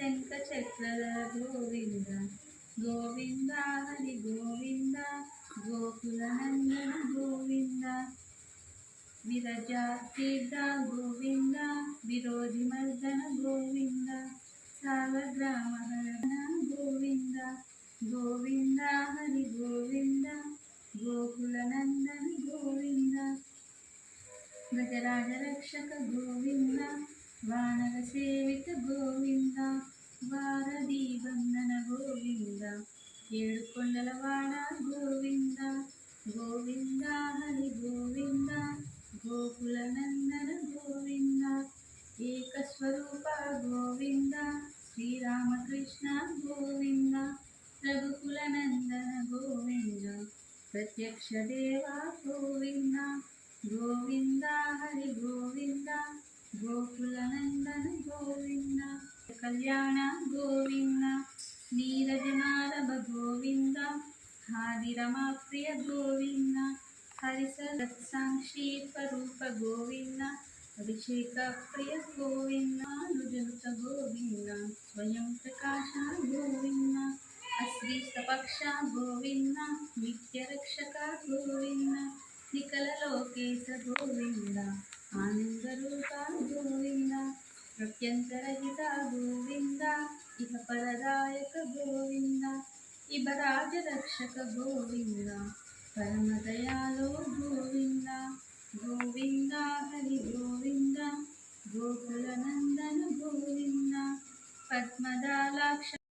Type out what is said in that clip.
శంఖచక్రధర గోవింద గోవింద హరి గోవింద గోకులనందన గోవింద విరజాతీర్థ గోవింద విరోధిమర్దన గోవింద సాలగ్రామహరణ గోవింద గోవింద హరి గోవింద గోకులనందన గోవింద గజరాజ రక్షక గోవింద వానర సేవిత గోవింద వారధి వందన గోవింద ఏడుకొండలవాడ గోవింద గోవింద హరి గోవింద గోకులనందన గోవింద ఏకస్వరూప గోవింద శ్రీరామకృష్ణ గోవింద రఘుకులనందన గోవింద ప్రత్యక్ష దేవా గోవింద గోవింద హరి గోవింద గోకులనందన గోవింద కళ్యాణ గోవింద నీరజనారభ గోవింద హాదిరమాప్రియ గోవింద హరిసత్సాక్షీపరూప గోవింద అభిషేక ప్రియ గోవింద నుజనుత గోవింద స్వయం ప్రకాశ గోవింద అశ్రీస్తపక్ష గోవింద నిత్యరక్షక గోవింద నిఖల లోకేశ గోవింద ఆనందరూప గోవింద ప్రత్యంతరహిత గోవింద ఇహ పరదాయక గోవింద ఇబరాజ రక్షక గోవింద పరమదయాలో గోవింద గోవింద హరి గోవింద గోకులనందన గోవింద పద్మదలాక్ష